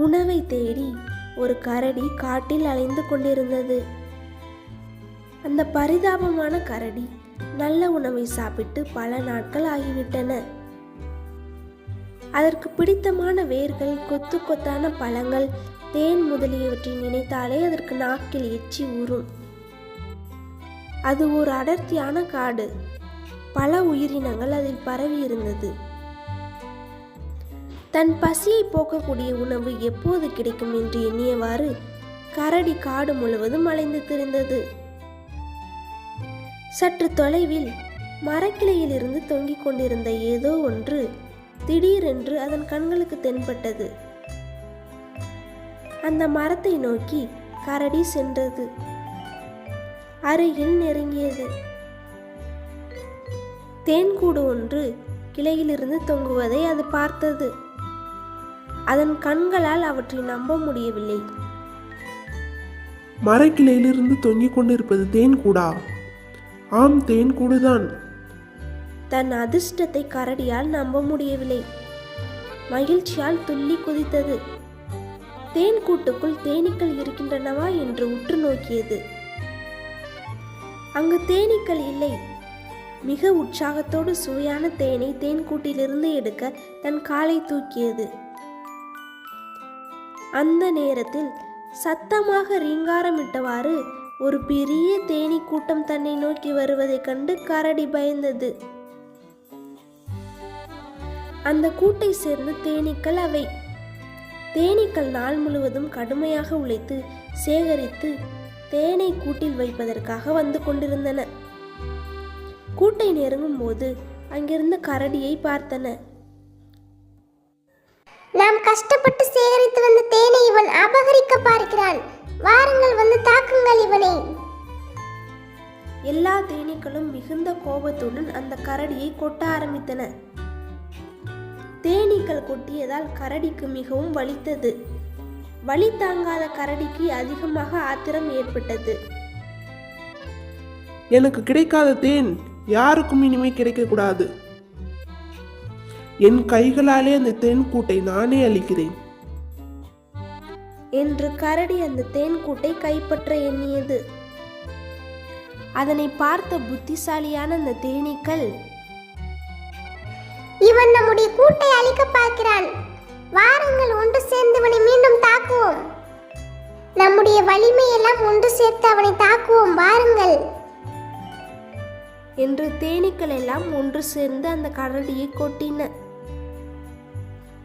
உணவை தேடி ஒரு கரடி காட்டில் அலைந்து கொண்டிருந்தது. அந்த பரிதாபமான கரடி நல்ல உணவை சாப்பிட்டு பல நாட்கள் ஆகிவிட்டன. அதற்கு பிடித்தமான வேர்கள், கொத்து கொத்தான பழங்கள், தேன் முதலியவற்றை நினைத்தாலே அதற்கு நாக்கில் எச்சி ஊறும். அது ஒரு அடர்த்தியான காடு. பல உயிரினங்கள் அதில் பரவி இருந்தது. தன் பசியை போக்கக்கூடிய உணவு எப்போது கிடைக்கும் என்று எண்ணியவாறு கரடி காடு முழுவதும் அலைந்து திரிந்தது. சற்று தொலைவில் மரக்கிளையில் இருந்து தொங்கிக் கொண்டிருந்த ஏதோ ஒன்று திடீரென்று அதன் கண்களுக்கு தென்பட்டது. அந்த மரத்தை நோக்கி கரடி சென்றது. அருகில் நெருங்கியது. தேன்கூடு ஒன்று கிளையிலிருந்து தொங்குவதை அது பார்த்தது. அதன் கண்களால் அவற்றை நம்ப முடியவில்லை. மரக்கிளையிலிருந்து தொங்கிக் கொண்டிருப்பது தேன்கூடா? ஆம், தேன்கூடுதான். தன் அதிர்ஷ்டத்தை கரடியால் நம்ப முடியவில்லை. மகிழ்ச்சியால் துள்ளி குதித்தது. தேன்கூட்டுக்குள் தேனீக்கள் இருக்கின்றனவா என்று உற்று நோக்கியது. அங்கு தேனீக்கள் இல்லை. மிக உற்சாகத்தோடு சுவையான தேனை தேன்கூட்டிலிருந்து எடுக்க தன் காலை தூக்கியது. அந்த நேரத்தில் சத்தமாக ரீங்காரமிட்டவாறு ஒரு பெரிய தேனீ கூட்டம் தன்னை நோக்கி வருவதைக் கண்டு கரடி பயந்தது. அந்த கூட்டை சேர்ந்த தேனீக்கள் அவை. தேனீக்கள் நாள் முழுவதும் கடுமையாக உழைத்து சேகரித்து தேனை கூட்டில் வைப்பதற்காக வந்து கொண்டிருந்தன. கூட்டை நெருங்கும் போது அங்கிருந்த கரடியை பார்த்தன. நாம் கஷ்டப்பட்டு சேகரித்து வந்த தேனை இவன் அபகரிக்க பார்க்கிறான். வாருங்கள், வந்து தாக்குங்கள் இவனை. எல்லா தேனீக்களும் மிகுந்த கோபத்துடன் அந்த கரடியை கொட்ட ஆரம்பித்தன. தேனீக்கள் கொட்டியதால் கரடிக்கு மிகவும் வலித்தது. வலி தாங்காத கரடிக்கு அதிகமாக ஆத்திரம் ஏற்பட்டது. எனக்கு கிடைக்காத தேன் யாருக்கும் இனிமே கிடைக்க கூடாது. என் கைகளாலே அந்த தேன் கூட்டை நானே அளிக்கிறேன் என்று கரடி அந்த தேன் கூட்டை கைப்பற்ற எண்ணியது. அதனை பார்த்த புத்திசாலியான அந்த தேனீக்கள், இவன் நம்முடைய கூட்டை அழிக்க பார்க்கிறான். வாருங்கள், ஒன்று சேர்ந்து அவனை மீண்டும் தாக்குவோம். நம்முடைய வலிமையெல்லாம் ஒன்று சேர்த்து அவனை தாக்குவோம், வாருங்கள் என்று தேனீக்கள் எல்லாம் ஒன்று சேர்ந்து அந்த கரடியை கொட்டின.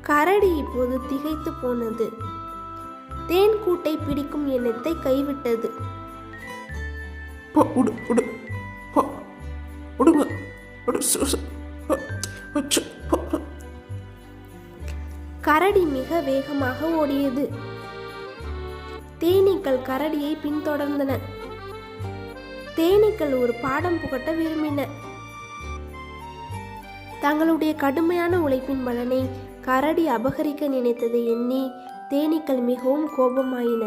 கரடி இப்போது திகைத்து போனது. தேன் கூட்டை பிடிக்கும் எண்ணத்தை கைவிட்டது. கரடி மிக வேகமாக ஓடியது. தேனீக்கள் கரடியை பின்தொடர்ந்தன. தேனீக்கள் ஒரு பாடம் புகட்ட விரும்பின. தங்களுடைய கடுமையான உழைப்பின் பலனை கரடி அபகரிக்க நினைத்ததை எண்ணி தேனீக்கள் மிகவும் கோபமாயின.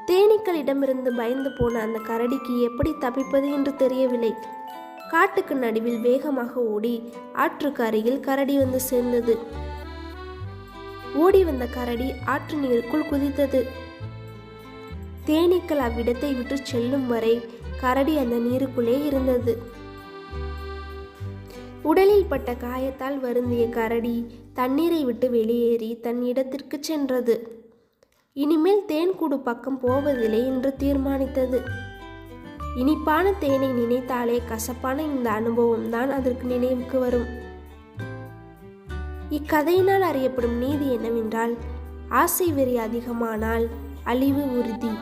தேனீக்களிடமிருந்து பயந்து போன அந்த கரடிக்கு எப்படி தப்பிப்பது என்று தெரியவில்லை. காட்டுக்கு நடுவில் வேகமாக ஓடி ஆற்றுக்கு அருகில் கரடி வந்து சேர்ந்தது. ஓடி வந்த கரடி ஆற்று நீருக்குள் குதித்தது. தேனீக்கள் அவ்விடத்தை விட்டு செல்லும் வரை கரடி அந்த நீருக்குள்ளே இருந்தது. உடலில் பட்ட காயத்தால் வருந்திய கரடி தண்ணீரை விட்டு வெளியேறி தன் இடத்திற்கு சென்றது. இனிமேல் தேன்கூடு பக்கம் போவதில்லை என்று தீர்மானித்தது. இனிப்பான தேனை நினைத்தாலே கசப்பான இந்த அனுபவம் தான் அதற்கு நினைவுக்கு வரும். இக்கதையினால் அறியப்படும் நீதி என்னவென்றால், ஆசை வெறி அதிகமானால் அழிவு உறுதி.